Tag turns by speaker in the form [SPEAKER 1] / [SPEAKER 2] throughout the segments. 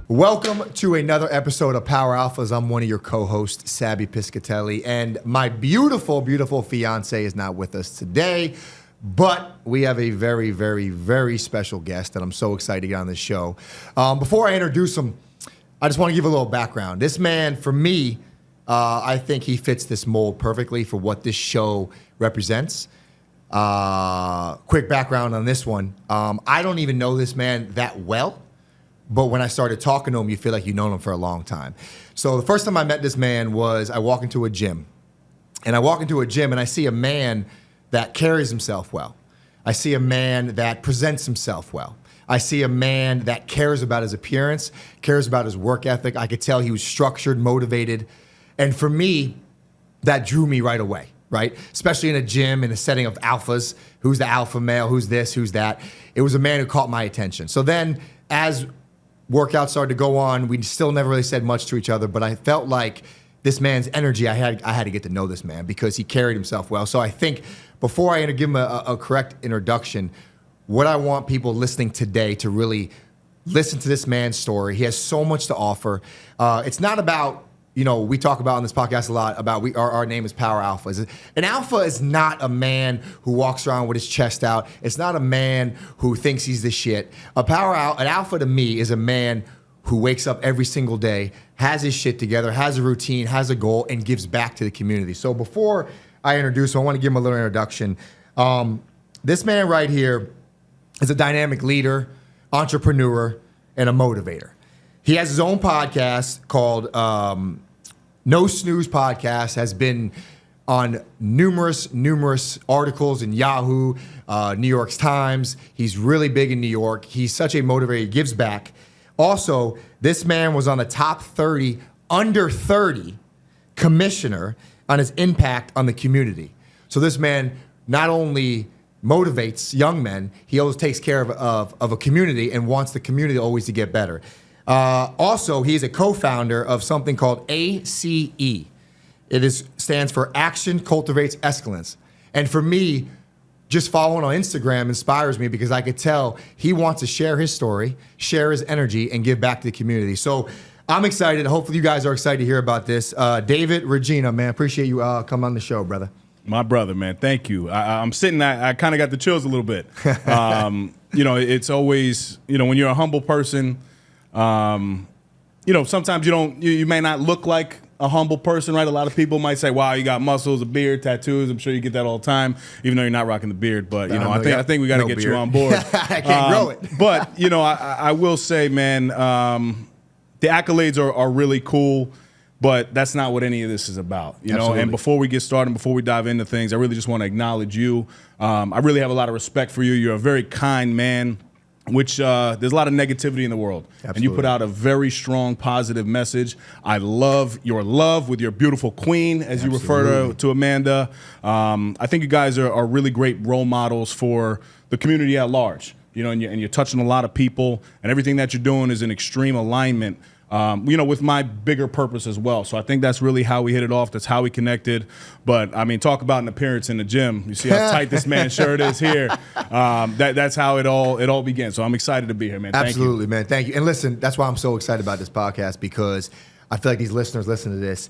[SPEAKER 1] Welcome to another episode of Power Alphas. I'm one of your co-hosts, Sabby Piscitelli, and my beautiful, beautiful fiance is not with us today, but we have a very, very, very special guest that I'm so excited to get on this show. Before I introduce him, I just want to give a little background. This man, for me, I think he fits this mold perfectly for what this show represents. Quick background on this one. I don't even know this man that well. But when I started talking to him, you feel like you've known him for a long time. So the first time I met this man was I walk into a gym. And I see a man that carries himself well. I see a man that presents himself well. I see a man that cares about his appearance, cares about his work ethic. I could tell he was structured, motivated. And for me, that drew me right away, right? Especially in a gym, in a setting of alphas. Who's the alpha male? Who's this? Who's that? It was a man who caught my attention. So then as workouts started to go on, we still never really said much to each other, but I felt like this man's energy, I had to get to know this man because he carried himself well. So I think before I give him a correct introduction, what I want people listening today to really listen to this man's story. He has so much to offer. It's not about, we talk about on this podcast a lot about our name is Power Alphas. An alpha is not a man who walks around with his chest out. It's not a man who thinks he's the shit. An alpha to me is a man who wakes up every single day, has his shit together, has a routine, has a goal, and gives back to the community. So before I introduce him, I want to give him a little introduction. This man right here is a dynamic leader, entrepreneur, and a motivator. He has his own podcast called No Snooze Podcast, has been on numerous articles in Yahoo, New York Times. He's really big in New York. He's such a motivator. He gives back. Also, this man was on the top 30, under 30 commissioner on his impact on the community. So this man not only motivates young men, he always takes care of a community and wants the community always to get better. Also, he is a co-founder of something called ACE. It stands for Action Cultivates Excellence. And for me, just following on Instagram inspires me because I could tell he wants to share his story, share his energy, and give back to the community. So I'm excited. Hopefully you guys are excited to hear about this. David, Reggina, man, appreciate you coming on the show, brother.
[SPEAKER 2] My brother, man, thank you. I'm sitting, I kind of got the chills a little bit. It's always, when you're a humble person, sometimes you may not look like a humble person, right? A lot of people might say, wow, you got muscles, a beard, tattoos. I'm sure you get that all the time, even though you're not rocking the beard. But, I think we got to get you on board.
[SPEAKER 1] I can't grow it.
[SPEAKER 2] But, I will say, man, the accolades are really cool. But that's not what any of this is about,
[SPEAKER 1] Absolutely.
[SPEAKER 2] And before we get started, before we dive into things, I really just want to acknowledge you. I really have a lot of respect for you. You're a very kind man, which there's a lot of negativity in the world.
[SPEAKER 1] Absolutely.
[SPEAKER 2] And you put out a very strong, positive message. I love your love with your beautiful queen, as you refer to Amanda. I think you guys are really great role models for the community at large, and you're touching a lot of people, and everything that you're doing is in extreme alignment with my bigger purpose as well. So I think that's really how we hit it off. That's how we connected. But, talk about an appearance in the gym. You see how tight this man's shirt is here. That's how it all began. So I'm excited to be here, man.
[SPEAKER 1] Absolutely,
[SPEAKER 2] Thank you.
[SPEAKER 1] man. Thank you. And listen, that's why I'm so excited about this podcast because I feel like these listeners listen to this.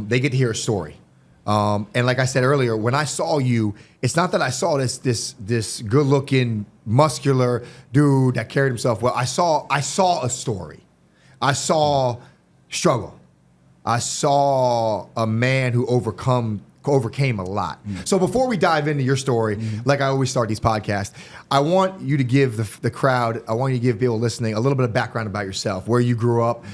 [SPEAKER 1] They get to hear a story. And like I said earlier, when I saw you, it's not that I saw this good-looking, muscular dude that carried himself well. I saw a story. I saw struggle. I saw a man who overcame a lot. So before we dive into your story, like I always start these podcasts, I want you to give the crowd, I want you to give people listening a little bit of background about yourself, where you grew up,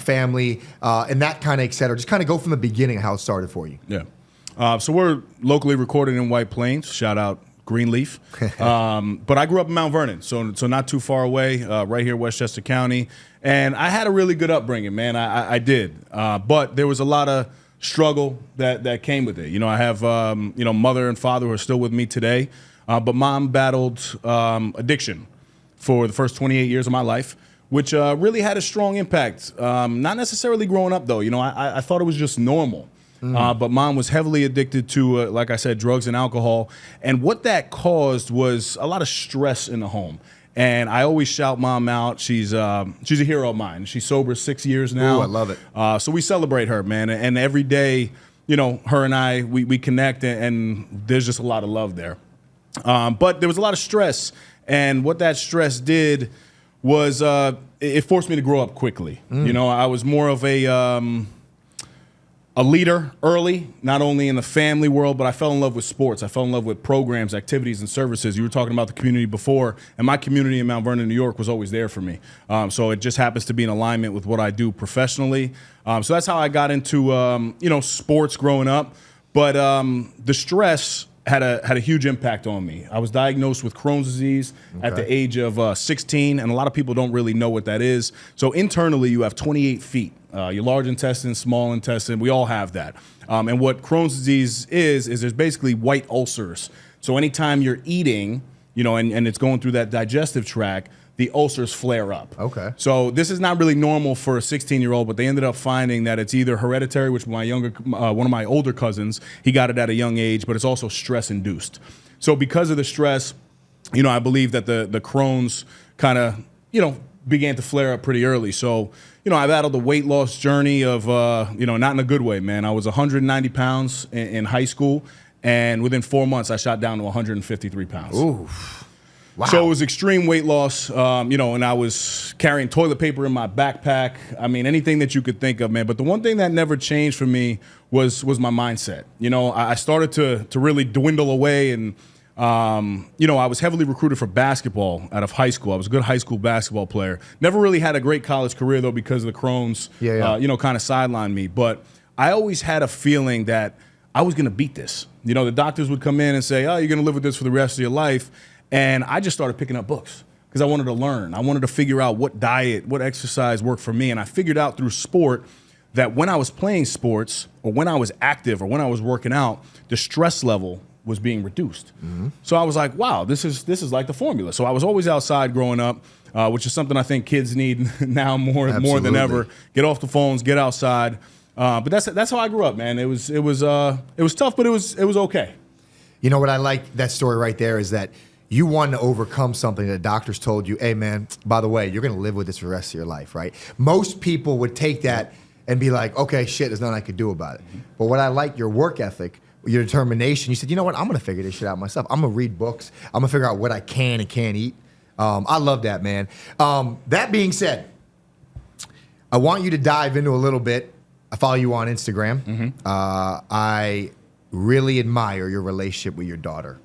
[SPEAKER 1] family, and that kind of et cetera. Just kind of go from the beginning of how it started for you.
[SPEAKER 2] Yeah. So we're locally recorded in White Plains. Shout out Greenleaf. But I grew up in Mount Vernon, so not too far away, right here, Westchester County. And I had a really good upbringing, man. I did. But there was a lot of struggle that came with it. I have, mother and father who are still with me today. But mom battled addiction for the first 28 years of my life, which really had a strong impact. Not necessarily growing up, though. I thought it was just normal. But mom was heavily addicted to, like I said, drugs and alcohol. And what that caused was a lot of stress in the home. And I always shout mom out. She's a hero of mine. She's sober 6 years now.
[SPEAKER 1] Ooh, I love it.
[SPEAKER 2] So we celebrate her, man. And every day, her and I, we connect, and there's just a lot of love there. But there was a lot of stress. And what that stress did was it forced me to grow up quickly. I was more of a leader early, not only in the family world, but I fell in love with sports. I fell in love with programs, activities, and services. You were talking about the community before, and my community in Mount Vernon, New York was always there for me. So it just happens to be in alignment with what I do professionally. So that's how I got into, sports growing up. But the stress had a huge impact on me. I was diagnosed with Crohn's disease at the age of 16, and a lot of people don't really know what that is. So internally, you have 28 feet. Your large intestine, small intestine, we all have that. And what Crohn's disease is there's basically white ulcers. So anytime you're eating, and it's going through that digestive tract, the ulcers flare up.
[SPEAKER 1] Okay.
[SPEAKER 2] So this is not really normal for a 16-year-old, but they ended up finding that it's either hereditary, which one of my older cousins, he got it at a young age, but it's also stress-induced. So because of the stress, I believe that the Crohn's kind of, began to flare up pretty early. So, I battled the weight loss journey of, not in a good way, man. I was 190 pounds in high school, and within 4 months, I shot down to 153 pounds.
[SPEAKER 1] Ooh. Wow.
[SPEAKER 2] So it was extreme weight loss, and I was carrying toilet paper in my backpack. I mean, anything that you could think of, man. But the one thing that never changed for me was my mindset. I started to really dwindle away, and I was heavily recruited for basketball out of high school. I was a good high school basketball player. Never really had a great college career, though, because of the Crohn's, kind of sidelined me. But I always had a feeling that I was going to beat this. The doctors would come in and say, oh, you're going to live with this for the rest of your life. And I just started picking up books because I wanted to learn. I wanted to figure out what diet, what exercise worked for me. And I figured out through sport that when I was playing sports or when I was active or when I was working out, the stress level was being reduced. So I was like, wow, this is like the formula. So I was always outside growing up, which is something I think kids need now more than ever. Get off the phones, get outside. But that's how I grew up, man. It was tough, but it was okay.
[SPEAKER 1] What I like that story right there is that you wanted to overcome something that doctors told you, hey, man, by the way, you're going to live with this for the rest of your life, right? Most people would take that and be like, okay, shit, there's nothing I could do about it. But what I like, your work ethic, your determination, you said, you know what, I'm going to figure this shit out myself. I'm going to read books. I'm going to figure out what I can and can't eat. I love that, man. That being said, I want you to dive into a little bit. I follow you on Instagram. I really admire your relationship with your daughter.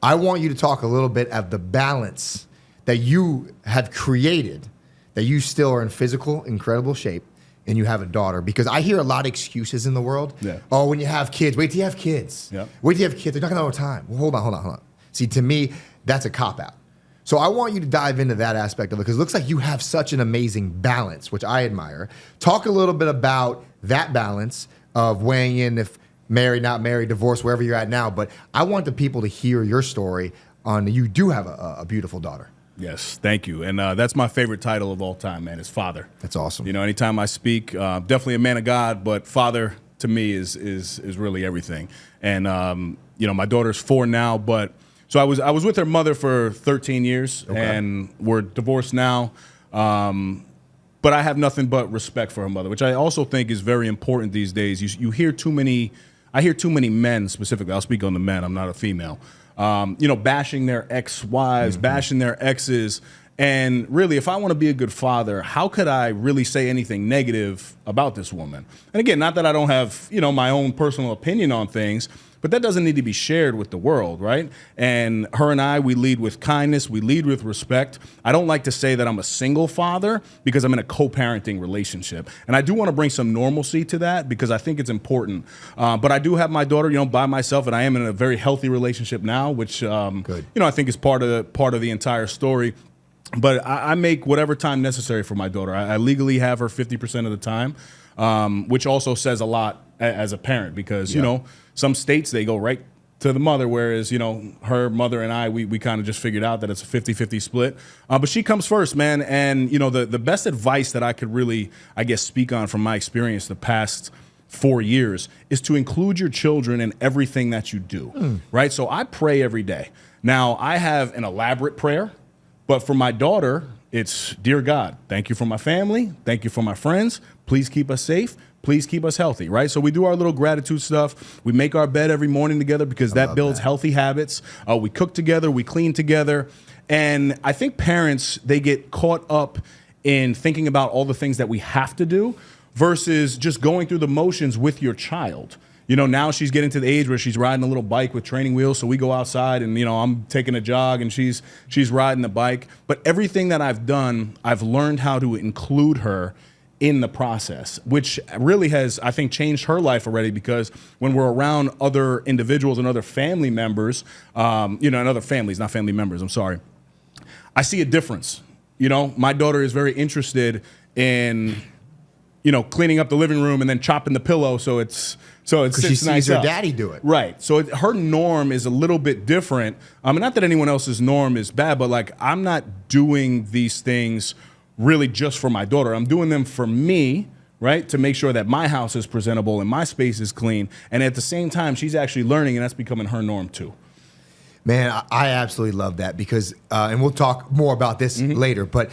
[SPEAKER 1] I want you to talk a little bit of the balance that you have created, that you still are in physical, incredible shape, and you have a daughter. Because I hear a lot of excuses in the world.
[SPEAKER 2] Yeah.
[SPEAKER 1] Oh, when you have kids, wait till you have kids.
[SPEAKER 2] Yep.
[SPEAKER 1] Wait till you have kids. They're not going to have time. Well, hold on. See, to me, that's a cop-out. So I want you to dive into that aspect of it because it looks like you have such an amazing balance, which I admire. Talk a little bit about that balance of weighing in if married, not married, divorced, wherever you're at now. But I want the people to hear your story on you do have a beautiful daughter.
[SPEAKER 2] Yes, thank you. And that's my favorite title of all time, man, is father.
[SPEAKER 1] That's awesome.
[SPEAKER 2] Anytime I speak, definitely a man of God, but father to me is really everything. And, my daughter's 4 now, but so I was with her mother for 13 years and we're divorced now. But I have nothing but respect for her mother, which I also think is very important these days. You hear too many, I hear too many men specifically. I'll speak on the men. I'm not a female. Bashing their ex-wives, bashing their exes. And really, if I want to be a good father, how could I really say anything negative about this woman? And again, not that I don't have, my own personal opinion on things, but that doesn't need to be shared with the world, right? And her and I, we lead with kindness. We lead with respect. I don't like to say that I'm a single father because I'm in a co-parenting relationship. And I do want to bring some normalcy to that because I think it's important. But I do have my daughter, by myself, and I am in a very healthy relationship now, which, I think is part of the entire story. But I make whatever time necessary for my daughter. I legally have her 50% of the time, which also says a lot as a parent because, some states, they go right to the mother, whereas, her mother and I, we kind of just figured out that it's a 50-50 split. But she comes first, man. And, the best advice that I could really, speak on from my experience the past 4 years is to include your children in everything that you do, right? So I pray every day. Now, I have an elaborate prayer, But for my daughter, it's, dear God, thank you for my family. Thank you for my friends. Please keep us safe. Please keep us healthy, right? So we do our little gratitude stuff. We make our bed every morning together because that builds healthy habits. We cook together. We clean together. And I think parents, they get caught up in thinking about all the things that we have to do versus just going through the motions with your child. You know, now she's getting to the age where she's riding a little bike with training wheels. So we go outside and, you know, I'm taking a jog and she's riding the bike. But everything that I've done, I've learned how to include her in the process, which really has, I think, changed her life already, because when we're around other individuals and other family members, you know, and other families, not family members, I'm sorry, I see a difference. You know, my daughter is very interested in, you know, cleaning up the living room and then chopping the pillow so it sits
[SPEAKER 1] she sees
[SPEAKER 2] nice
[SPEAKER 1] her
[SPEAKER 2] up.
[SPEAKER 1] daddy do it.
[SPEAKER 2] Right. So her norm is a little bit different. I mean, not that anyone else's norm is bad, but like, I'm not doing these things really just for my daughter. I'm doing them for me, right? To make sure that my house is presentable and my space is clean. And at the same time, she's actually learning, and that's becoming her norm too.
[SPEAKER 1] Man, I absolutely love that because, and we'll talk more about this later, but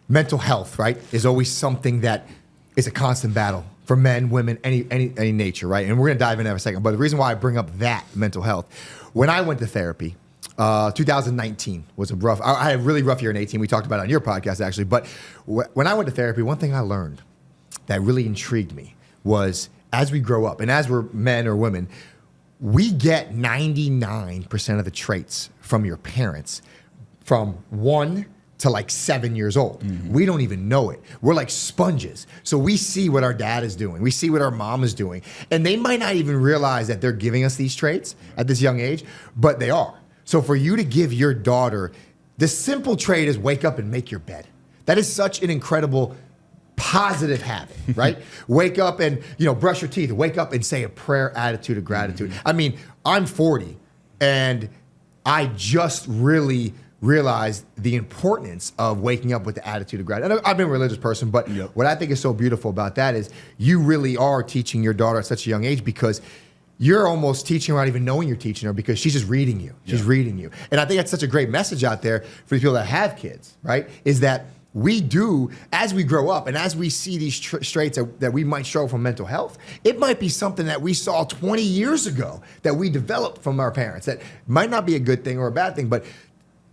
[SPEAKER 1] mental health, right, is always something that is a constant battle for men, women, any nature, right? And we're gonna dive in a second. But the reason why I bring up that mental health, when I went to therapy, 2019 was a rough, I had a really rough year in 18. We talked about it on your podcast, actually. But when I went to therapy, one thing I learned that really intrigued me was, as we grow up and as we're men or women, we get 99% of the traits from your parents from 1 to like 7 years old. We don't even know it. We're like sponges. So we see what our dad is doing. We see what our mom is doing. And they might not even realize that they're giving us these traits at this young age, but they are. So for you to give your daughter, the simple trait is wake up and make your bed. That is such an incredible positive habit, right? Wake up and, you know, brush your teeth. Wake up and say a prayer, attitude of gratitude. I mean, I'm 40 and I just really realized the importance of waking up with the attitude of gratitude. I've been a religious person, but what I think is so beautiful about that is you really are teaching your daughter at such a young age, because you're almost teaching her without even knowing you're teaching her, because she's just reading you. She's reading you. And I think that's such a great message out there for the people that have kids, right? Is that we do, as we grow up and as we see these traits that we might struggle from mental health, it might be something that we saw 20 years ago that we developed from our parents that might not be a good thing or a bad thing, but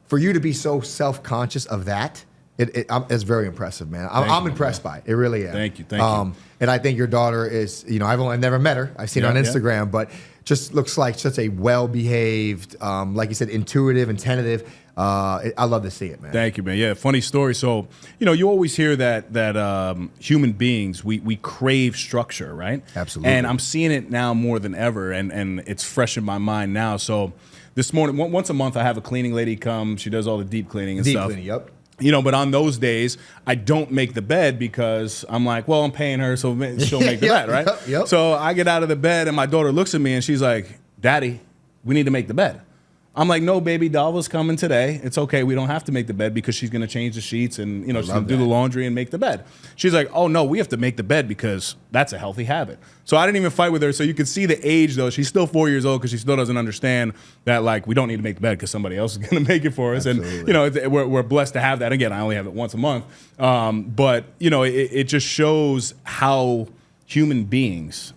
[SPEAKER 1] for you to be so self-conscious of that, it's very impressive, man. I'm impressed by it. It really is.
[SPEAKER 2] Thank you. Thank you.
[SPEAKER 1] And I think your daughter is, you know, I've never met her. I've seen her on Instagram, but just looks like such a well-behaved, like you said, intuitive and tentative. I love to see it, man.
[SPEAKER 2] Thank you, man. Yeah, funny story. So, you know, you always hear that human beings, we crave structure, right?
[SPEAKER 1] Absolutely.
[SPEAKER 2] And I'm seeing it now more than ever, and it's fresh in my mind now. So this morning, once a month, I have a cleaning lady come. She does all the deep cleaning and stuff. Deep cleaning,
[SPEAKER 1] yep.
[SPEAKER 2] You know, but on those days, I don't make the bed because I'm like, well, I'm paying her, so she'll make the bed, right?
[SPEAKER 1] Yep.
[SPEAKER 2] So I get out of the bed, and my daughter looks at me, and she's like, Daddy, we need to make the bed. I'm like, no, baby, Dalva's coming today. It's okay. We don't have to make the bed because she's going to change the sheets and, you know, she's going to do the laundry and make the bed. She's like, oh, no, we have to make the bed because that's a healthy habit. So I didn't even fight with her. So you can see the age, though. She's still 4 years old because she still doesn't understand that, like, we don't need to make the bed because somebody else is going to make it for us. Absolutely. And, you know, we're blessed to have that. Again, I only have it once a month. But, you know, it just shows how human beings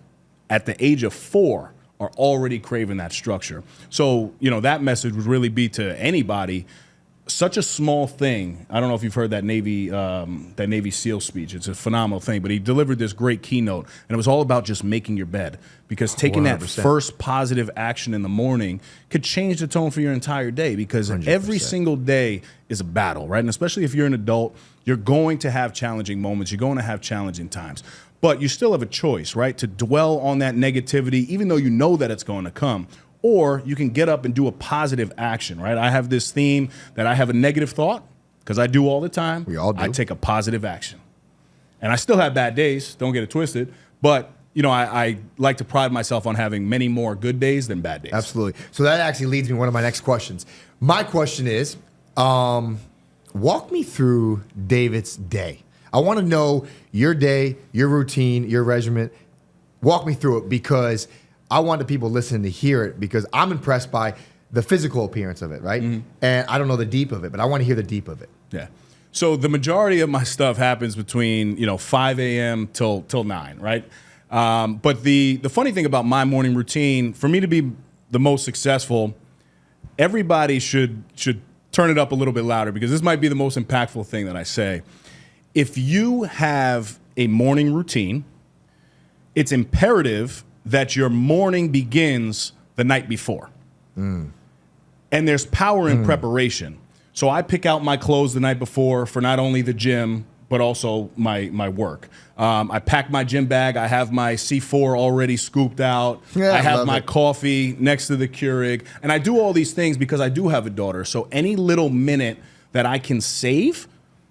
[SPEAKER 2] at the age of 4 are already craving that structure. So, you know, that message would really be to anybody. Such a small thing. I don't know if you've heard that Navy SEAL speech. It's a phenomenal thing. But he delivered this great keynote, and it was all about just making your bed. Because taking 100%. That first positive action in the morning could change the tone for your entire day. Because 100%. Every single day is a battle, right? And especially if you're an adult, you're going to have challenging moments. You're going to have challenging times. But you still have a choice, right? To dwell on that negativity, even though you know that it's going to come. Or you can get up and do a positive action, right? I have this theme that I have a negative thought, because I do all the time.
[SPEAKER 1] We all do.
[SPEAKER 2] I take a positive action. And I still have bad days, don't get it twisted. But, you know, I like to pride myself on having many more good days than bad days.
[SPEAKER 1] Absolutely. So that actually leads me to one of my next questions. My question is, walk me through David's day. I want to know your day, your routine, your regimen. Walk me through it, because I want the people listening to hear it, because I'm impressed by the physical appearance of it, right? And I don't know the deep of it, but I want to hear the deep of it.
[SPEAKER 2] Yeah. So the majority of my stuff happens between 5 a.m. till 9, right? But the funny thing about my morning routine, for me to be the most successful, everybody should turn it up a little bit louder, because this might be the most impactful thing that I say. If you have a morning routine, it's imperative that your morning begins the night before. And there's power in preparation. So I pick out my clothes the night before for not only the gym, but also my work. I pack my gym bag. I have my C4 already scooped out.
[SPEAKER 1] Yeah,
[SPEAKER 2] I have my
[SPEAKER 1] it.
[SPEAKER 2] coffee next to the Keurig. And I do all these things because I do have a daughter. So any little minute that I can save,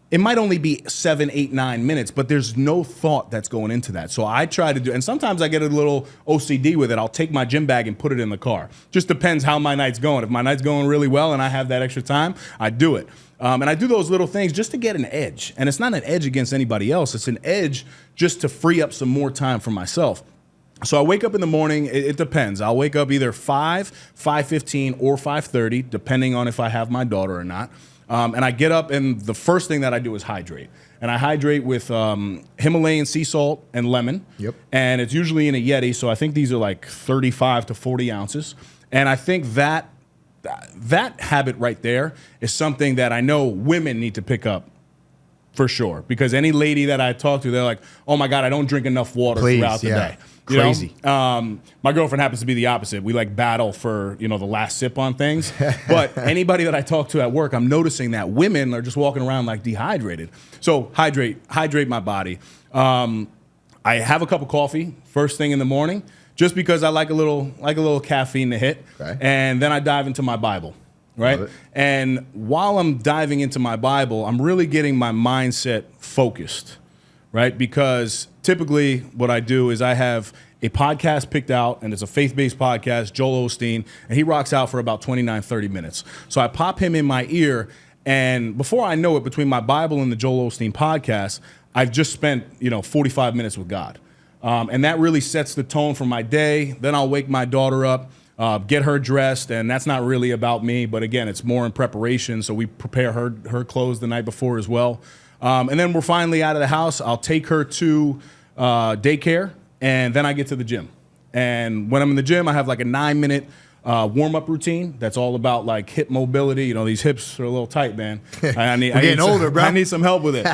[SPEAKER 2] it might only be 7, 8, 9 minutes, but there's no thought that's going into that. So I try to do, and sometimes I get a little OCD with it. I'll take my gym bag and put it in the car. Just depends how my night's going. If my night's going really well and I have that extra time, I do it. And I do those little things just to get an edge. And it's not an edge against anybody else. It's an edge just to free up some more time for myself. So I wake up in the morning. It depends. I'll wake up either 5, 5:15, or 5:30, depending on if I have my daughter or not. And I get up, and the first thing that I do is hydrate. And I hydrate with Himalayan sea salt and lemon.
[SPEAKER 1] Yep.
[SPEAKER 2] And it's usually in a Yeti, so I think these are like 35 to 40 ounces. And I think that habit right there is something that I know women need to pick up for sure. Because any lady that I talk to, they're like, oh my God, I don't drink enough water throughout the day.
[SPEAKER 1] Crazy.
[SPEAKER 2] My girlfriend happens to be the opposite. We like battle for, the last sip on things. But anybody that I talk to at work, I'm noticing that women are just walking around like dehydrated. So hydrate my body. I have a cup of coffee first thing in the morning, just because I like a little caffeine to hit.
[SPEAKER 1] Okay.
[SPEAKER 2] And then I dive into my Bible. Right. And while I'm diving into my Bible, I'm really getting my mindset focused. Right? Because typically what I do is I have a podcast picked out, and it's a faith-based podcast, Joel Osteen, and he rocks out for about 29, 30 minutes. So I pop him in my ear, and before I know it, between my Bible and the Joel Osteen podcast, I've just spent, 45 minutes with God. And that really sets the tone for my day. Then I'll wake my daughter up, get her dressed, and that's not really about me, but again, it's more in preparation, so we prepare her clothes the night before as well. And then we're finally out of the house. I'll take her to daycare, and then I get to the gym. And when I'm in the gym, I have like a 9-minute warm-up routine that's all about like hip mobility. These hips are a little tight, man. I need
[SPEAKER 1] older, bro.
[SPEAKER 2] I need some help with it.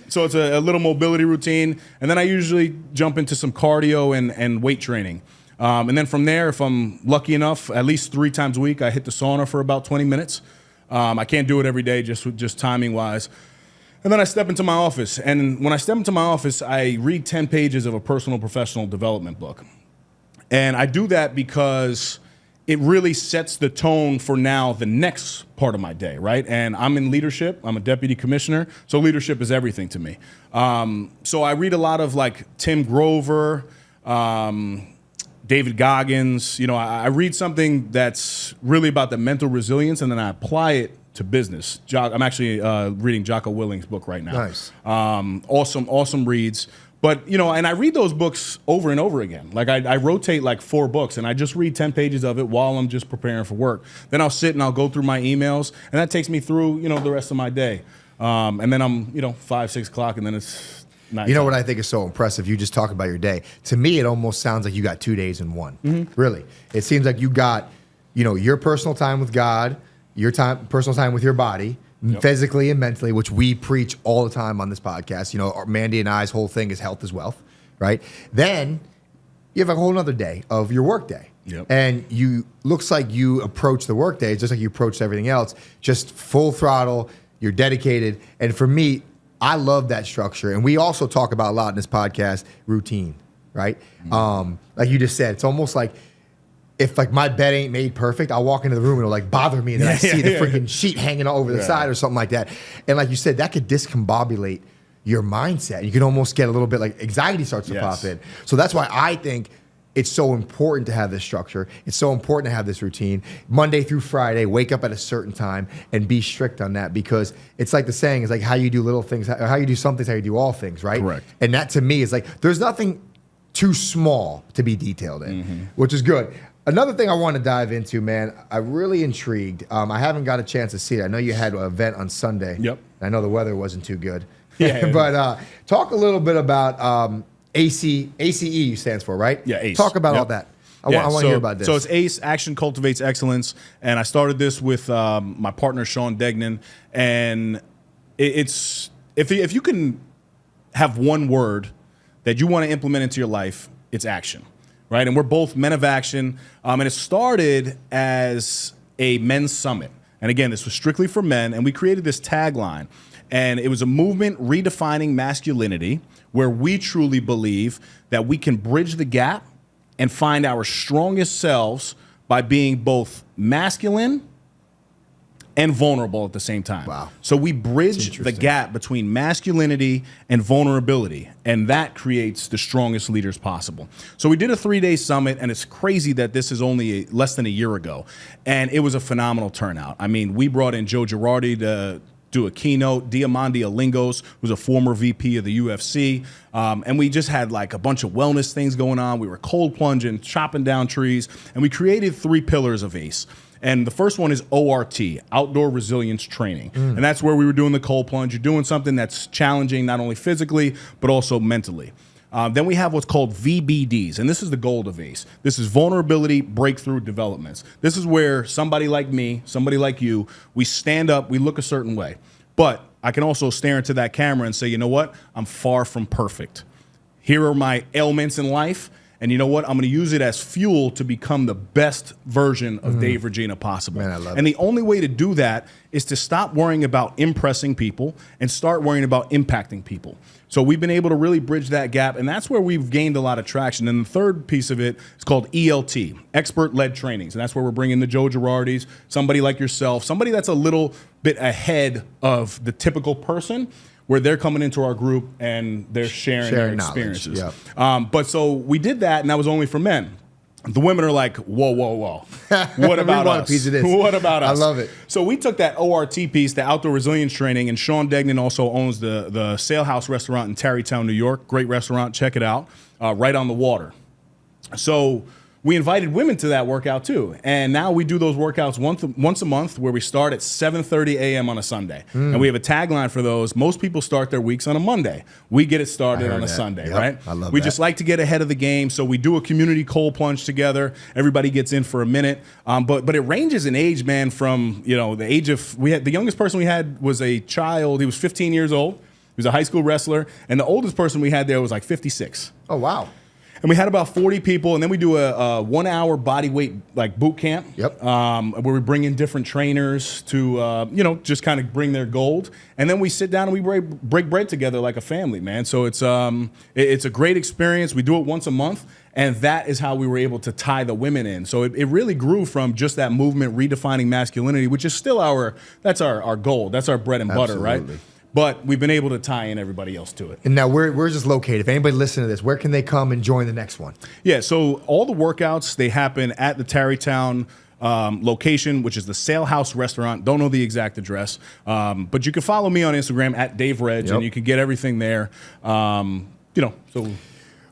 [SPEAKER 2] So it's a little mobility routine. And then I usually jump into some cardio and weight training. And then from there, if I'm lucky enough, at least 3 times a week, I hit the sauna for about 20 minutes. I can't do it every day, just timing-wise. And then I step into my office. And when I step into my office, I read 10 pages of a personal professional development book. And I do that because it really sets the tone for now the next part of my day, right? And I'm in leadership. I'm a deputy commissioner. So leadership is everything to me. So I read a lot of like Tim Grover, David Goggins. I read something that's really about the mental resilience, and then I apply it to business. I'm actually reading Jocko Willing's book right now.
[SPEAKER 1] Nice.
[SPEAKER 2] Awesome reads. But, and I read those books over and over again. Like I rotate like 4 books, and I just read 10 pages of it while I'm just preparing for work. Then I'll sit and I'll go through my emails, and that takes me through, the rest of my day. And then I'm, 5, 6 o'clock, and then it's night.
[SPEAKER 1] You know what I think is so impressive? You just talk about your day. To me, it almost sounds like you got 2 days in one. Really. It seems like you got, your personal time with God, your personal time with your body, physically and mentally, which we preach all the time on this podcast. Mandy and I's whole thing is health is wealth, right? Then you have a whole nother day of your work day.
[SPEAKER 2] Yep.
[SPEAKER 1] And looks like you approach the work day just like you approach everything else, just full throttle, you're dedicated. And for me, I love that structure. And we also talk about a lot in this podcast, routine, right? Like you just said, it's almost like, if like my bed ain't made perfect, I'll walk into the room and it'll like bother me that I see the freaking sheet hanging over the side or something like that. And like you said, that could discombobulate your mindset. You can almost get a little bit like anxiety starts to pop in. So that's why I think it's so important to have this structure. It's so important to have this routine. Monday through Friday, wake up at a certain time and be strict on that, because it's like the saying is like how you do little things, how you do some things, how you do all things, right?
[SPEAKER 2] Correct.
[SPEAKER 1] And that to me is like, there's nothing too small to be detailed in, which is good. Another thing I want to dive into, man, I'm really intrigued. I haven't got a chance to see it. I know you had an event on Sunday.
[SPEAKER 2] Yep.
[SPEAKER 1] I know the weather wasn't too good.
[SPEAKER 2] Yeah.
[SPEAKER 1] But talk a little bit about ACE stands for, right?
[SPEAKER 2] Yeah, ACE.
[SPEAKER 1] Talk about all that. I want to hear about this.
[SPEAKER 2] So it's ACE, Action Cultivates Excellence, and I started this with my partner, Sean Degnan, and it's if you can have one word that you want to implement into your life, it's action, right? And we're both men of action, and it started as a men's summit. And again, this was strictly for men, and we created this tagline, and it was a movement redefining masculinity, where we truly believe that we can bridge the gap and find our strongest selves by being both masculine and vulnerable at the same time.
[SPEAKER 1] Wow.
[SPEAKER 2] So we bridge the gap between masculinity and vulnerability, and that creates the strongest leaders possible. So we did a 3-day summit, and it's crazy that this is only less than a year ago, and it was a phenomenal turnout. I mean, we brought in Joe Girardi to do a keynote. Diamandi Alingos, who's a former VP of the UFC. And we just had like a bunch of wellness things going on. We were cold plunging, chopping down trees, and we created 3 pillars of ACE. And the first one is ORT, Outdoor Resilience Training. And that's where we were doing the cold plunge. You're doing something that's challenging, not only physically, but also mentally. Then we have what's called VBDs, and this is the gold of ACE. This is Vulnerability Breakthrough Developments. This is where somebody like me, somebody like you, we stand up, we look a certain way. But I can also stare into that camera and say, you know what? I'm far from perfect. Here are my ailments in life, and you know what? I'm going to use it as fuel to become the best version of Dave Reggina possible.
[SPEAKER 1] Man, I love
[SPEAKER 2] and
[SPEAKER 1] it.
[SPEAKER 2] the only way to do that is to stop worrying about impressing people and start worrying about impacting people. So we've been able to really bridge that gap, and that's where we've gained a lot of traction. And the third piece of it is called ELT, Expert-Led Trainings, and that's where we're bringing the Joe Girardis, somebody like yourself, somebody that's a little bit ahead of the typical person, where they're coming into our group and they're sharing their experiences.
[SPEAKER 1] Yep.
[SPEAKER 2] But so we did that, and that was only for men. The women are like, whoa, whoa, whoa. What about
[SPEAKER 1] want
[SPEAKER 2] us?
[SPEAKER 1] a piece of this.
[SPEAKER 2] What about us?
[SPEAKER 1] I love it.
[SPEAKER 2] So we took that ORT piece, the Outdoor Resilience Training, and Sean Degnan also owns the Sail House restaurant in Tarrytown, New York. Great restaurant. Check it out. Right on the water. So we invited women to that workout too. And now we do those workouts once a month, where we start at 7:30 a.m. on a Sunday. And we have a tagline for those. Most people start their weeks on a Monday. We get it started on a Sunday,
[SPEAKER 1] Yep.
[SPEAKER 2] right?
[SPEAKER 1] I love
[SPEAKER 2] we
[SPEAKER 1] that.
[SPEAKER 2] just like to get ahead of the game. So we do a community cold plunge together. Everybody gets in for a minute. But it ranges in age, man, from, you know, the age of, the youngest person we had was a child. He was 15 years old. He was a high school wrestler. And the oldest person we had there was like 56.
[SPEAKER 1] Oh, wow.
[SPEAKER 2] And we had about 40 people, and then we do a 1-hour body weight like boot camp.
[SPEAKER 1] Yep.
[SPEAKER 2] Where we bring in different trainers to just kind of bring their gold, and then we sit down and we break bread together like a family, man. So it's a great experience. We do it once a month, and that is how we were able to tie the women in. So it really grew from just that movement redefining masculinity, which is still our goal. That's our bread and butter, right? But we've been able to tie in everybody else to it.
[SPEAKER 1] And now we're just located. If anybody listening to this, where can they come and join the next one?
[SPEAKER 2] Yeah, so all the workouts, they happen at the Tarrytown location, which is the Sail House restaurant. Don't know the exact address, but you can follow me on Instagram at Dave Reg, and you can get everything there. So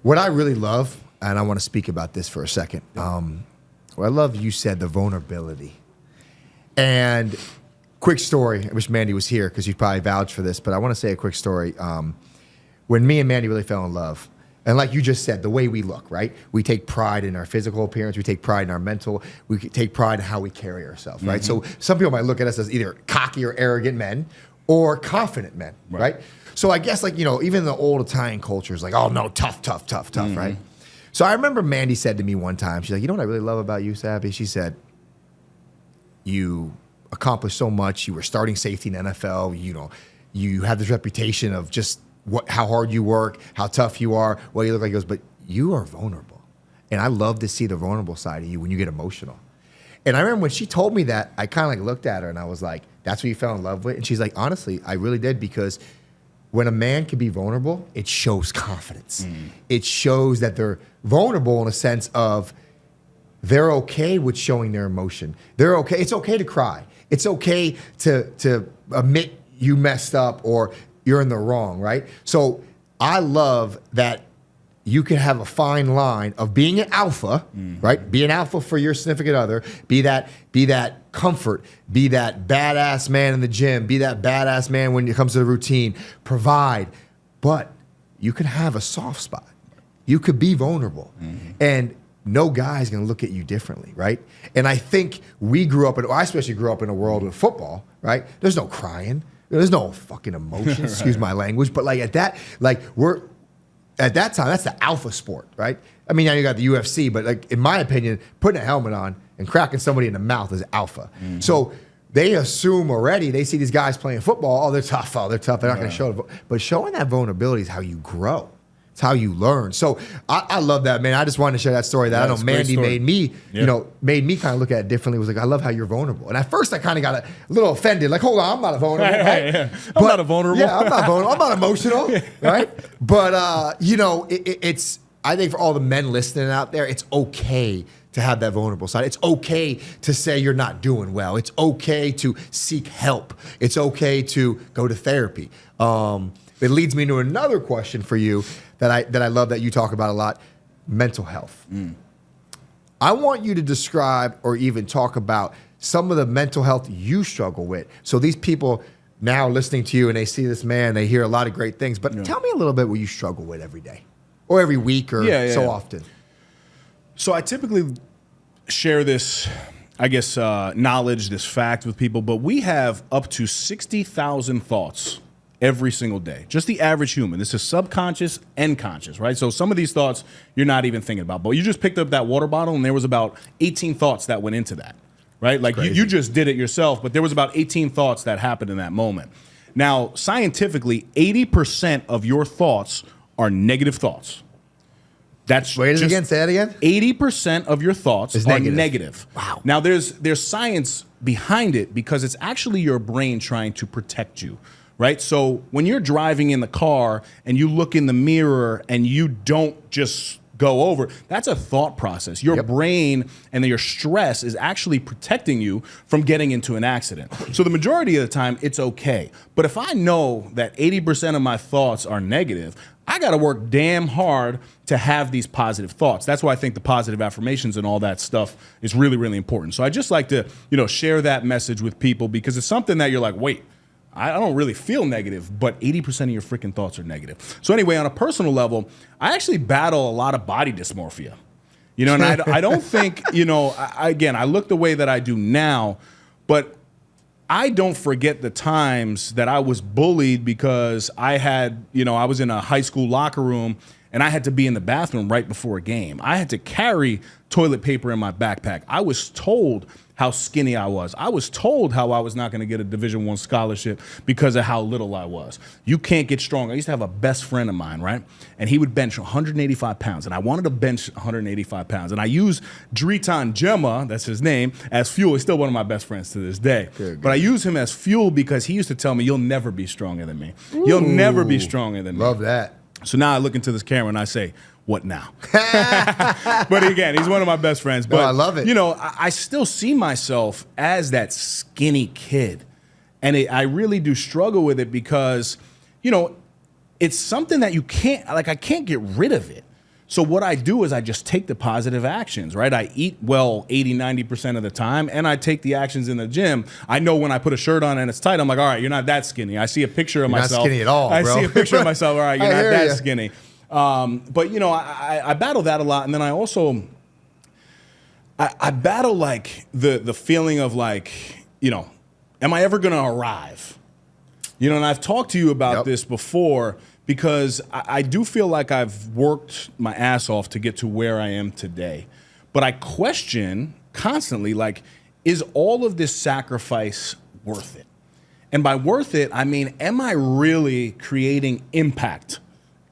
[SPEAKER 1] what I really love, and I want to speak about this for a second. What I love, you said the vulnerability. And quick story, I wish Mandy was here because he'd probably vouch for this, but I want to say a quick story. When me and Mandy really fell in love, and like you just said, the way we look, right? We take pride in our physical appearance. We take pride in our mental. We take pride in how we carry ourselves, right? So some people might look at us as either cocky or arrogant men or confident men, right? So I guess even the old Italian culture is like, oh no, tough, right? So I remember Mandy said to me one time, she's like, you know what I really love about you, Sabby? She said, you accomplished so much. You were starting safety in the NFL. You have this reputation of just how hard you work, how tough you are, what you look like. He goes, but you are vulnerable. And I love to see the vulnerable side of you when you get emotional. And I remember when she told me that, I kind of looked at her and I was like, that's what you fell in love with? And she's like, honestly, I really did, because when a man can be vulnerable, it shows confidence. It shows that they're vulnerable in a sense of they're okay with showing their emotion. They're okay. It's okay to cry. It's okay to admit you messed up or you're in the wrong, right? So I love that you can have a fine line of being an alpha, right? Be an alpha for your significant other. Be that comfort. Be that badass man in the gym. Be that badass man when it comes to the routine. Provide. But you can have a soft spot. You could be vulnerable. And no guy's going to look at you differently, right? And I think I especially grew up in a world of football, right? There's no crying. There's no fucking emotion, excuse my language. But at that time, that's the alpha sport, right? I mean, now you got the UFC, but in my opinion, putting a helmet on and cracking somebody in the mouth is alpha. So they assume already, they see these guys playing football, they're tough, they're not going to show it. But showing that vulnerability is how you grow. It's how you learn. So I love that, man. I just wanted to share that story that I know Mandy made me, made me kind of look at it differently. It was like, I love how you're vulnerable. And at first I kind of got a little offended. Like, hold on, I'm not a vulnerable. Right?
[SPEAKER 2] I'm not a vulnerable.
[SPEAKER 1] Yeah, I'm not vulnerable. I'm not emotional, right? But, it's, I think for all the men listening out there, it's okay to have that vulnerable side. It's okay to say you're not doing well. It's okay to seek help. It's okay to go to therapy. It leads me to another question for you that I love that you talk about a lot, mental health. I want you to describe or even talk about some of the mental health you struggle with. So these people now listening to you and they see this man, they hear a lot of great things, but tell me a little bit what you struggle with every day or every week or so often.
[SPEAKER 2] So I typically share this, I guess, knowledge, this fact with people, but we have up to 60,000 thoughts every single day. Just the average human. This is subconscious and conscious, right? So some of these thoughts you're not even thinking about, but you just picked up that water bottle and there was about 18 thoughts that went into that, right? Like you just did it yourself, but there was about 18 thoughts that happened in that moment. Now, scientifically, 80% of your thoughts are negative thoughts. That's
[SPEAKER 1] Say that again?
[SPEAKER 2] 80% of your thoughts are negative.
[SPEAKER 1] Wow.
[SPEAKER 2] Now, there's science behind it because it's actually your brain trying to protect you. Right? So when you're driving in the car and you look in the mirror and you don't just go over, that's a thought process. Your brain and your stress is actually protecting you from getting into an accident. So the majority of the time, it's okay. But if I know that 80% of my thoughts are negative, I got to work damn hard to have these positive thoughts. That's why I think the positive affirmations and all that stuff is really, really important. So I just like to, share that message with people because it's something that you're like, wait, I don't really feel negative, but 80% of your freaking thoughts are negative. So anyway, on a personal level, I actually battle a lot of body dysmorphia. And I don't think, I look the way that I do now, but I don't forget the times that I was bullied because I was in a high school locker room and I had to be in the bathroom right before a game. I had to carry toilet paper in my backpack. I was told how skinny I was. I was told how I was not going to get a Division I scholarship because of how little I was. You can't get strong. I used to have a best friend of mine, right? And he would bench 185 pounds. And I wanted to bench 185 pounds. And I used Dritan Gemma, that's his name, as fuel. He's still one of my best friends to this day. Good. But I use him as fuel because he used to tell me, you'll never be stronger than me. You'll never be stronger than me.
[SPEAKER 1] Love that.
[SPEAKER 2] So now I look into this camera and I say, what now? But again, he's one of my best friends. But
[SPEAKER 1] I love it.
[SPEAKER 2] I still see myself as that skinny kid. And I really do struggle with it because, it's something that I can't get rid of it. So what I do is I just take the positive actions, right? I eat well 80, 90% of the time, and I take the actions in the gym. I know when I put a shirt on and it's tight, I'm like, all right, you're not that skinny. I see a picture of myself.
[SPEAKER 1] Not skinny at all, bro.
[SPEAKER 2] I see a picture of myself, all right, you're not that skinny. But I battle that a lot, and then I also I battle like the feeling of like, am I ever gonna arrive? And I've talked to you about this before because I do feel like I've worked my ass off to get to where I am today. But I question constantly, like, is all of this sacrifice worth it? And by worth it, I mean, am I really creating impact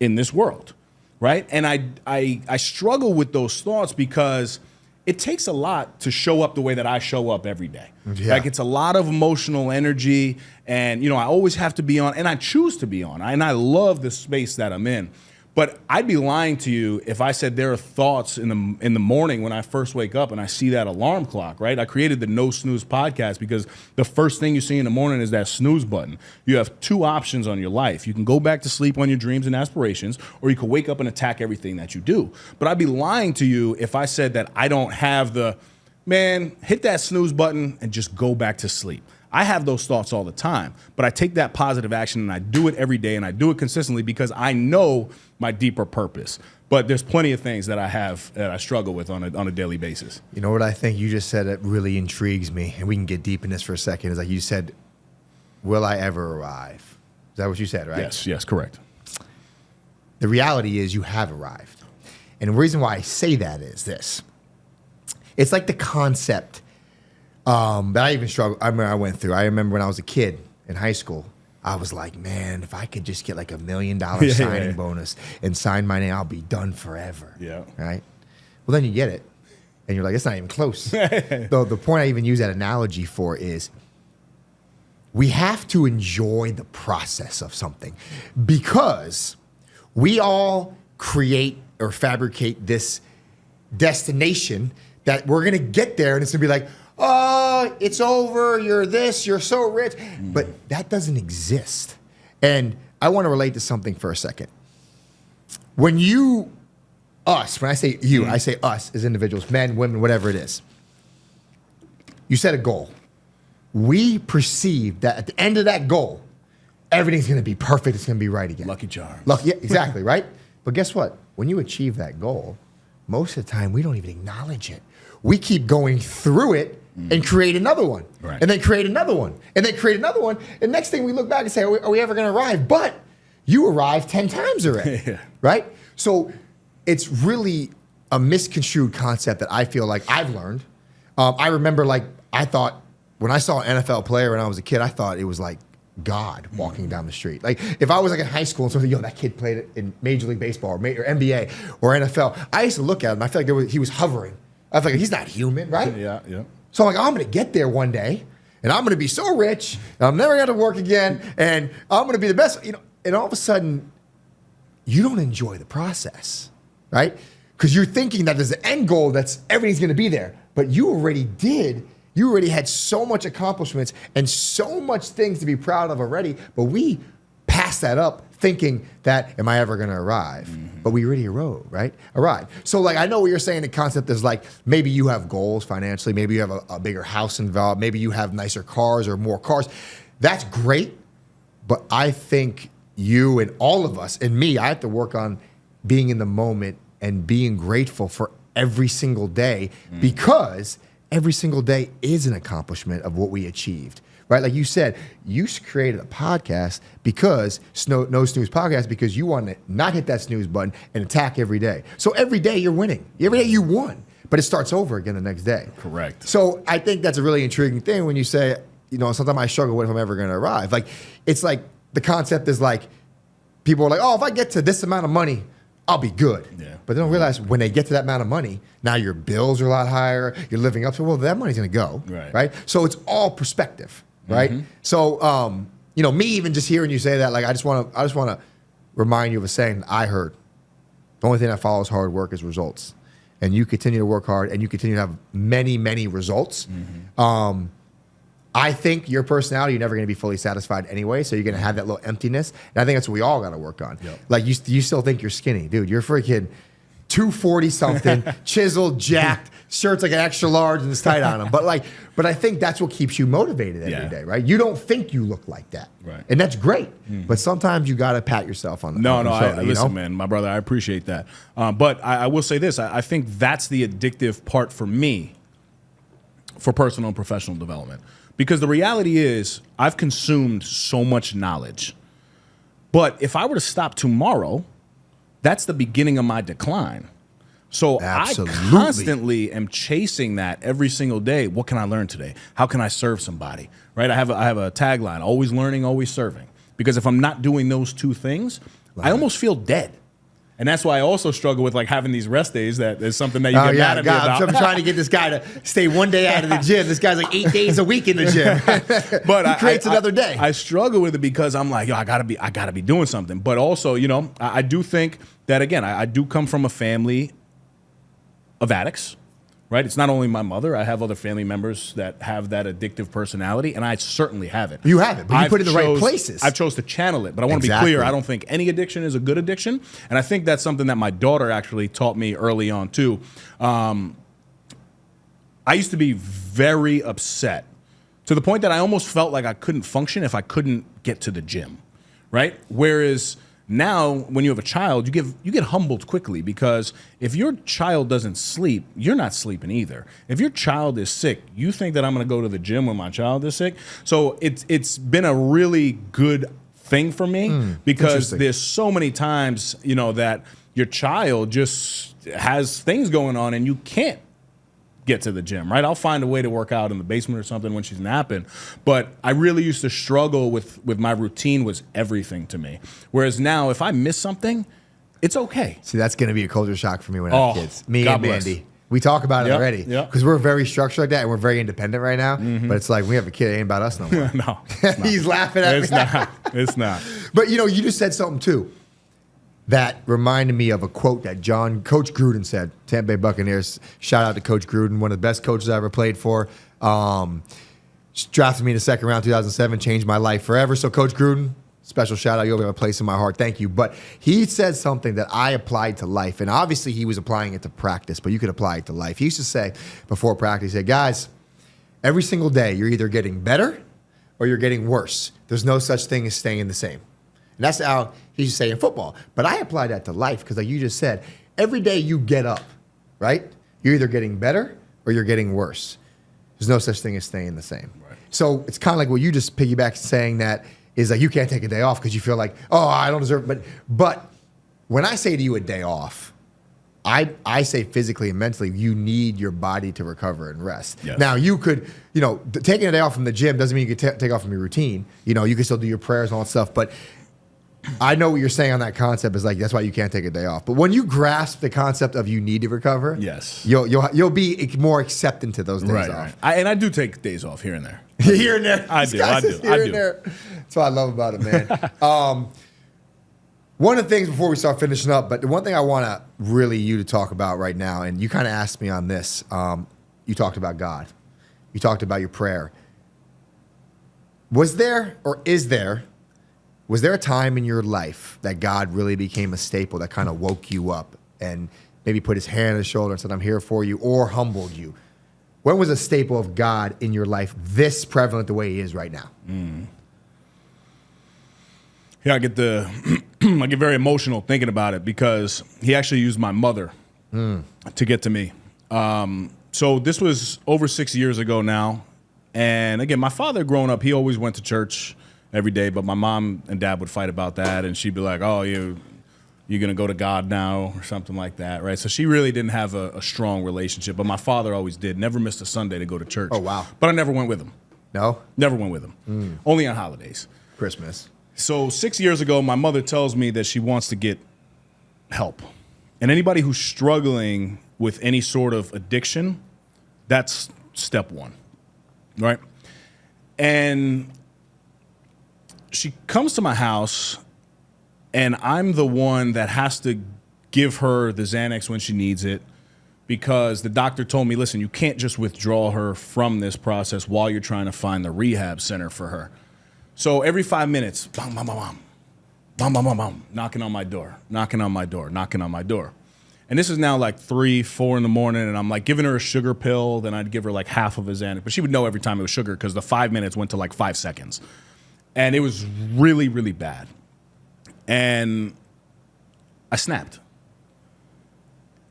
[SPEAKER 2] in this world, right? And I struggle with those thoughts because it takes a lot to show up the way that I show up every day. Yeah. Like, it's a lot of emotional energy, and I always have to be on, and I choose to be on, and I love the space that I'm in. But I'd be lying to you if I said there are thoughts in the morning when I first wake up and I see that alarm clock, right? I created the No Snooze podcast because the first thing you see in the morning is that snooze button. You have two options on your life. You can go back to sleep on your dreams and aspirations, or you can wake up and attack everything that you do. But I'd be lying to you if I said that I don't have the, man, hit that snooze button and just go back to sleep. I have those thoughts all the time, but I take that positive action and I do it every day and I do it consistently because I know my deeper purpose. But there's plenty of things that I have that I struggle with on a daily basis.
[SPEAKER 1] You know what I think you just said that really intrigues me, and we can get deep in this for a second, is like you said, will I ever arrive? Is that what you said, right?
[SPEAKER 2] Yes, correct.
[SPEAKER 1] The reality is you have arrived. And the reason why I say that is this. It's like the concept that I even struggled. I remember when I was a kid in high school, I was like, man, if I could just get like $1 million signing bonus and sign my name, I'll be done forever.
[SPEAKER 2] Yeah.
[SPEAKER 1] Right? Well, then you get it, and you're like, it's not even close. The point I even use that analogy for is we have to enjoy the process of something, because we all create or fabricate this destination that we're going to get there, and it's going to be like, oh, it's over, you're this, you're so rich. But that doesn't exist. And I want to relate to something for a second. When I say you, I say us as individuals, men, women, whatever it is. You set a goal. We perceive that at the end of that goal, everything's going to be perfect, it's going to be right again.
[SPEAKER 2] Lucky charms.
[SPEAKER 1] Yeah, exactly, right? But guess what? When you achieve that goal, most of the time we don't even acknowledge it. We keep going through it and create another one,
[SPEAKER 2] right.
[SPEAKER 1] And then create another one, and then create another one. And next thing we look back and say, are we ever going to arrive? But you arrived 10 times already,
[SPEAKER 2] Yeah.
[SPEAKER 1] right? So it's really a misconstrued concept that I feel like I've learned. I remember, I thought when I saw an NFL player when I was a kid, I thought it was like God walking down the street. Like if I was like in high school and something, that kid played in Major League Baseball or NBA or NFL, I used to look at him. I felt like he was hovering. I felt like he's not human, right?
[SPEAKER 2] Yeah.
[SPEAKER 1] So I'm like, I'm going to get there one day, and I'm going to be so rich, and I'm never going to work again, and I'm going to be the best. And all of a sudden, you don't enjoy the process, right? Because you're thinking that there's an end goal that's everything's going to be there, but you already did. You already had so much accomplishments and so much things to be proud of already, but we pass that up thinking that, am I ever going to arrive? But we already arrived. So I know what you're saying. The concept is maybe you have goals financially. Maybe you have a bigger house involved. Maybe you have nicer cars or more cars. That's great. But I think you and all of us, and me, I have to work on being in the moment and being grateful for every single day, because every single day is an accomplishment of what we achieved. Right? Like you said, you created a podcast because No Snooze podcast because you want to not hit that snooze button and attack every day. So every day you're winning. Every day you won, but it starts over again the next day.
[SPEAKER 2] Correct.
[SPEAKER 1] So I think that's a really intriguing thing when you say, sometimes I struggle with if I'm ever going to arrive. It's like the concept is people are like, oh, if I get to this amount of money, I'll be good.
[SPEAKER 2] Yeah.
[SPEAKER 1] But they don't realize when they get to that amount of money, now your bills are a lot higher. You're living up to, well, that money's going to go. Right. So it's all perspective. Right. So, me even just hearing you say that, I just want to remind you of a saying that I heard. The only thing that follows hard work is results. And you continue to work hard and you continue to have many, many results. I think your personality, you're never going to be fully satisfied anyway. So you're going to have that little emptiness. And I think that's what we all got to work on. Yep. You still think you're skinny. Dude, you're freaking 240 something, chiseled, jacked, shirts like an extra large and it's tight on them. But I think that's what keeps you motivated every day, right? You don't think you look like that.
[SPEAKER 2] Right.
[SPEAKER 1] And that's great. But sometimes you got to pat yourself on the shoulder.
[SPEAKER 2] Listen, man, my brother, I appreciate that. But I will say this. I think that's the addictive part for me for personal and professional development. Because the reality is I've consumed so much knowledge. But if I were to stop tomorrow, that's the beginning of my decline. So
[SPEAKER 1] Absolutely.
[SPEAKER 2] I constantly am chasing that every single day. What can I learn today? How can I serve somebody? Right? I have a tagline, always learning, always serving. Because if I'm not doing those two things, I almost feel dead. And that's why I also struggle with like having these rest days. That is something that you get mad at me about.
[SPEAKER 1] I'm trying to get this guy to stay one day out of the gym. This guy's like 8 days a week in the gym.
[SPEAKER 2] But
[SPEAKER 1] he creates another day.
[SPEAKER 2] I struggle with it because I'm like, yo, I gotta be doing something. But also, you know, I do think that again, I do come from a family of addicts. Right? It's not only my mother. I have other family members that have that addictive personality, and I certainly have it.
[SPEAKER 1] You have it, but you put it in the right places.
[SPEAKER 2] I've chose to channel it, but I want to be clear. I don't think any addiction is a good addiction, and I think that's something that my daughter actually taught me early on, too. I used to be very upset to the point that I almost felt like I couldn't function if I couldn't get to the gym, right? Whereas now, when you have a child, you get humbled quickly because if your child doesn't sleep, you're not sleeping either. If your child is sick, you think that I'm going to go to the gym when my child is sick. So it's been a really good thing for me because there's so many times, you know, that your child just has things going on and you can't get to the gym, right? I'll find a way to work out in the basement or something when she's napping. But I really used to struggle with my routine was everything to me. Whereas now, if I miss something, it's okay.
[SPEAKER 1] See, that's going to be a culture shock for me when I have kids. Me
[SPEAKER 2] God
[SPEAKER 1] and
[SPEAKER 2] bless.
[SPEAKER 1] Mandy. We talk about it already.
[SPEAKER 2] Yep.
[SPEAKER 1] Because we're very structured like that and we're very independent right now. But it's like, we have a kid, it ain't about us no more.
[SPEAKER 2] No.
[SPEAKER 1] He's laughing at me.
[SPEAKER 2] It's not.
[SPEAKER 1] But, you know, you just said something, too, that reminded me of a quote that Coach Gruden said. Tampa Bay Buccaneers. Shout out to Coach Gruden, one of the best coaches I ever played for. Drafted me in the second round, 2007, changed my life forever. So, Coach Gruden, special shout out. You'll have a place in my heart. Thank you. But he said something that I applied to life. And obviously, he was applying it to practice, but you could apply it to life. He used to say before practice, he said, guys, every single day, you're either getting better or you're getting worse. There's no such thing as staying the same. And that's how he used to say in football. But I apply that to life because like you just said, every day you get up, right? You're either getting better or you're getting worse. There's no such thing as staying the same. Right. So it's kind of like what you just piggyback saying that is like you can't take a day off because you feel like, oh, I don't deserve it. But when I say to you a day off, I say physically and mentally, you need your body to recover and rest. Yes. Now, you could, you know, taking a day off from the gym doesn't mean you can take off from your routine. You know, you can still do your prayers and all that stuff. But I know what you're saying on that concept is like, that's why you can't take a day off. But when you grasp the concept of you need to recover,
[SPEAKER 2] yes,
[SPEAKER 1] you'll be more accepting to those days off.
[SPEAKER 2] Right. And I do take days off here and there.
[SPEAKER 1] Here and there.
[SPEAKER 2] I do.
[SPEAKER 1] There. That's what I love about it, man. One of the things before we start finishing up, but the one thing I want to really you to talk about right now, and you kind of asked me on this, you talked about God. You talked about your prayer. Was there a time in your life that God really became a staple that kind of woke you up and maybe put his hand on his shoulder and said, I'm here for you, or humbled you? When was a staple of God in your life this prevalent the way he is right now?
[SPEAKER 2] Yeah, I get very emotional thinking about it because he actually used my mother to get to me. So this was over 6 years ago now. And again, my father growing up, he always went to church every day, but my mom and dad would fight about that. And she'd be like, oh, you're going to go to God now or something like that, right? So she really didn't have a strong relationship, but my father always did. Never missed a Sunday to go to church.
[SPEAKER 1] Oh, wow.
[SPEAKER 2] But I never went with him.
[SPEAKER 1] No?
[SPEAKER 2] Never went with him. Only on holidays.
[SPEAKER 1] Christmas.
[SPEAKER 2] So 6 years ago, my mother tells me that she wants to get help. And anybody who's struggling with any sort of addiction, that's step one, right? And she comes to my house, and I'm the one that has to give her the Xanax when she needs it because the doctor told me, listen, you can't just withdraw her from this process while you're trying to find the rehab center for her. So every 5 minutes, bam, bam, bam, bam, bam, bam, bam, bam, knocking on my door, knocking on my door, knocking on my door. And this is now like 3, 4 in the morning, and I'm like giving her a sugar pill, then I'd give her like half of a Xanax. But she would know every time it was sugar because the 5 minutes went to like 5 seconds. And it was really, really bad. And I snapped.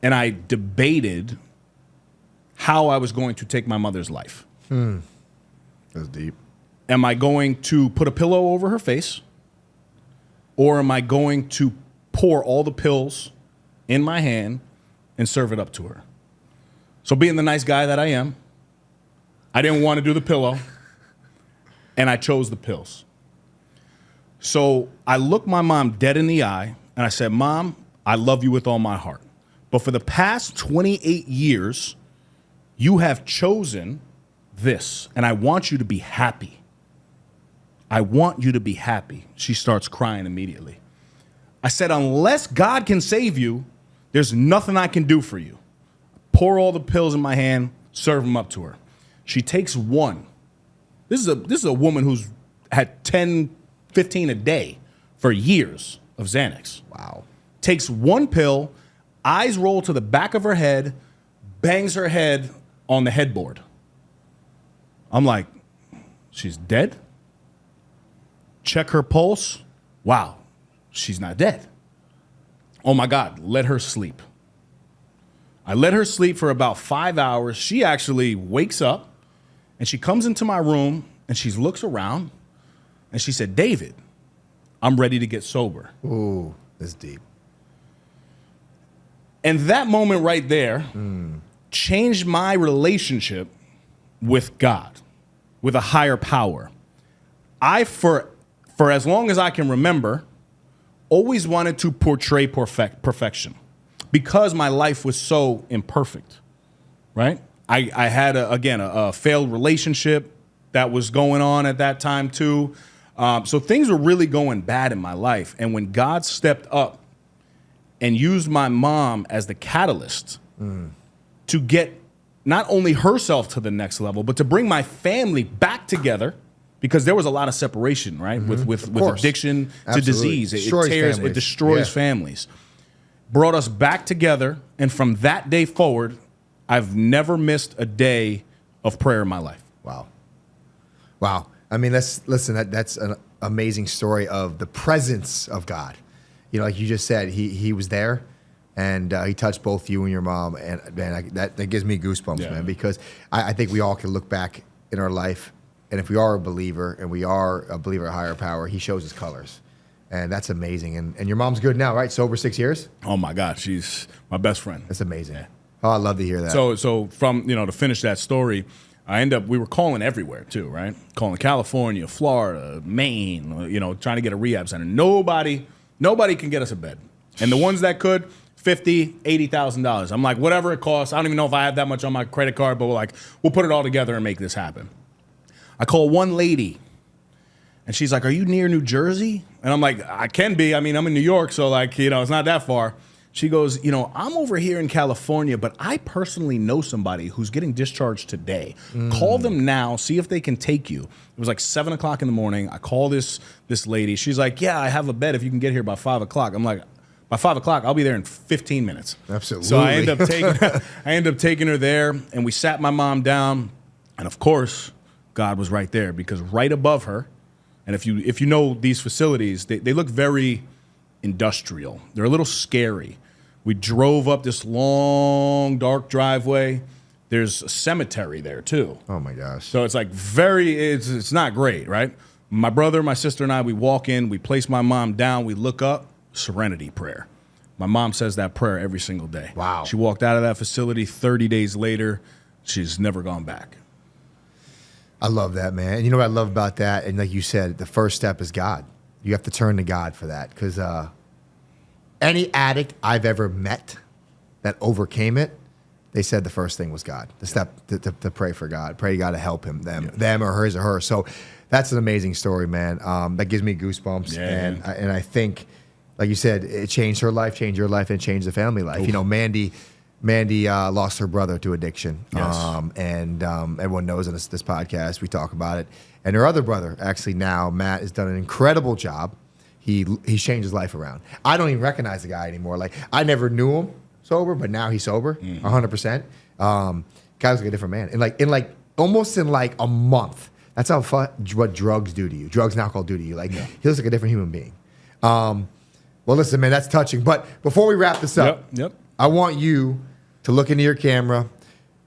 [SPEAKER 2] And I debated how I was going to take my mother's life.
[SPEAKER 1] That's deep.
[SPEAKER 2] Am I going to put a pillow over her face? Or am I going to pour all the pills in my hand and serve it up to her? So being the nice guy that I am, I didn't want to do the pillow, and I chose the pills. So I looked my mom dead in the eye, and I said, Mom, I love you with all my heart. But for the past 28 years, you have chosen this, and I want you to be happy. I want you to be happy. She starts crying immediately. I said, unless God can save you, there's nothing I can do for you. Pour all the pills in my hand, serve them up to her. She takes one. This is a woman who's had 10, 15 a day for years of Xanax.
[SPEAKER 1] Wow.
[SPEAKER 2] Takes one pill, eyes roll to the back of her head, bangs her head on the headboard. I'm like, she's dead? Check her pulse. Wow, she's not dead. Oh my God, let her sleep. I let her sleep for about 5 hours. She actually wakes up and she comes into my room and she looks around and she said, David, I'm ready to get sober.
[SPEAKER 1] Ooh, that's deep.
[SPEAKER 2] And that moment right there changed my relationship with God, with a higher power. I, for as long as I can remember, always wanted to portray perfection because my life was so imperfect, right? I had, a failed relationship that was going on at that time too. So things were really going bad in my life. And when God stepped up and used my mom as the catalyst to get not only herself to the next level, but to bring my family back together, because there was a lot of separation, right? With addiction to disease. It destroys families. Brought us back together. And from that day forward, I've never missed a day of prayer in my life.
[SPEAKER 1] Wow. Wow. I mean, that's an amazing story of the presence of God. You know, like you just said, he was there, and he touched both you and your mom, and man, that gives me goosebumps, man, because I think we all can look back in our life, and if we are a believer, and we are a believer of higher power, he shows his colors, and that's amazing. And your mom's good now, right? Sober 6 years?
[SPEAKER 2] Oh my God, she's my best friend.
[SPEAKER 1] That's amazing. Yeah. Oh, I love to hear that.
[SPEAKER 2] So from, to finish that story, we were calling everywhere too, right? Calling California, Florida, Maine, trying to get a rehab center. Nobody can get us a bed. And the ones that could, $50,000, $80,000. I'm like, whatever it costs. I don't even know if I have that much on my credit card, but we'll put it all together and make this happen. I call one lady, and she's like, are you near New Jersey? And I'm like, I can be. I mean, I'm in New York, so it's not that far. She goes, I'm over here in California, but I personally know somebody who's getting discharged today. Call them now, see if they can take you. It was like 7 o'clock in the morning. I call this lady. She's like, yeah, I have a bed if you can get here by 5 o'clock. I'm like, by 5 o'clock, I'll be there in 15 minutes.
[SPEAKER 1] Absolutely.
[SPEAKER 2] So I end up taking her there, and we sat my mom down, and of course, God was right there, because right above her, and if you know these facilities, they look very industrial. They're a little scary. We drove up this long, dark driveway. There's a cemetery there, too.
[SPEAKER 1] Oh, my gosh.
[SPEAKER 2] So it's it's not great, right? My brother, my sister, and I, we walk in, we place my mom down, we look up, serenity prayer. My mom says that prayer every single day.
[SPEAKER 1] Wow.
[SPEAKER 2] She walked out of that facility 30 days later. She's never gone back.
[SPEAKER 1] I love that, man. And you know what I love about that? And like you said, the first step is God. You have to turn to God for that, because any addict I've ever met that overcame it, they said the first thing was God. The step to pray for God, pray God to help them or his or her. So that's an amazing story, man. That gives me goosebumps, and I think, like you said, it changed her life, changed your life, and changed the family life. Oof. Mandy lost her brother to addiction, and everyone knows on this podcast we talk about it. And her other brother, actually now Matt, has done an incredible job. He's changed his life around. I don't even recognize the guy anymore. Like, I never knew him sober, but now he's sober, 100%. Guy was like a different man. In almost in a month. That's what drugs do to you. Drugs and alcohol do to you. He looks like a different human being. Well, listen, man, that's touching. But before we wrap this up, I want you to look into your camera.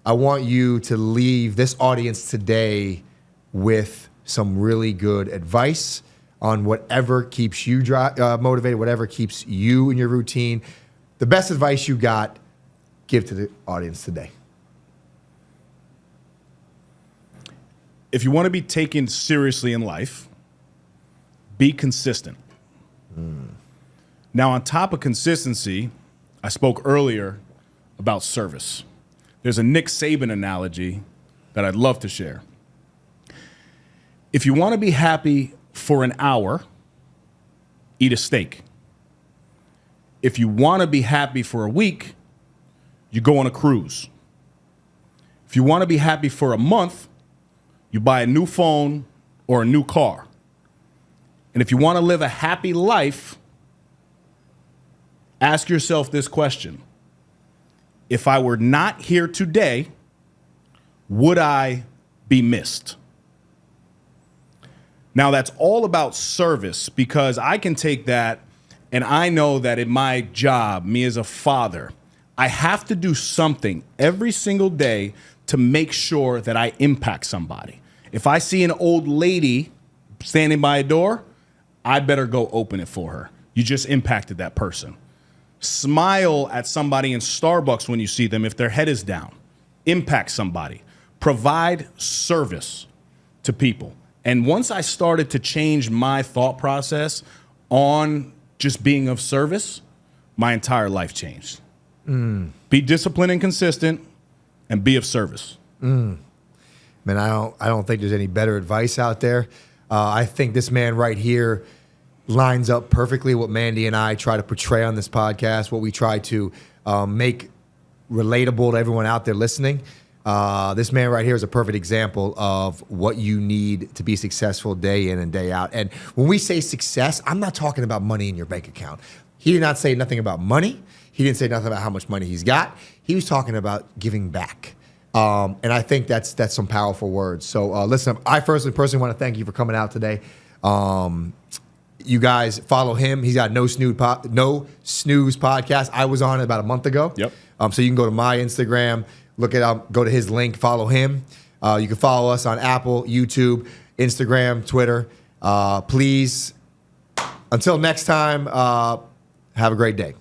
[SPEAKER 1] I want you to leave this audience today with some really good advice on whatever keeps you motivated, whatever keeps you in your routine. The best advice you got, give to the audience today.
[SPEAKER 2] If you want to be taken seriously in life, be consistent. Now, on top of consistency, I spoke earlier about service. There's a Nick Saban analogy that I'd love to share. If you want to be happy for an hour, eat a steak. If you want to be happy for a week, you go on a cruise. If you want to be happy for a month, you buy a new phone or a new car. And if you want to live a happy life, ask yourself this question. If I were not here today, would I be missed? Now, that's all about service, because I can take that and I know that in my job, me as a father, I have to do something every single day to make sure that I impact somebody. If I see an old lady standing by a door, I better go open it for her. You just impacted that person. Smile at somebody in Starbucks when you see them if their head is down. Impact somebody. Provide service to people. And once I started to change my thought process on just being of service, my entire life changed. Be disciplined and consistent, and be of service.
[SPEAKER 1] Man, I don't think there's any better advice out there. I think this man right here lines up perfectly what Mandy and I try to portray on this podcast, what we try to make relatable to everyone out there listening. This man right here is a perfect example of what you need to be successful day in and day out. And when we say success, I'm not talking about money in your bank account. He did not say nothing about money. He didn't say nothing about how much money he's got. He was talking about giving back. And I think that's some powerful words. So listen, I personally want to thank you for coming out today. You guys follow him. He's got No Snooze podcast. I was on it about a month ago.
[SPEAKER 2] Yep.
[SPEAKER 1] So you can go to my Instagram, look it go to his link, follow him. You can follow us on Apple, YouTube, Instagram, Twitter. Please, until next time, have a great day.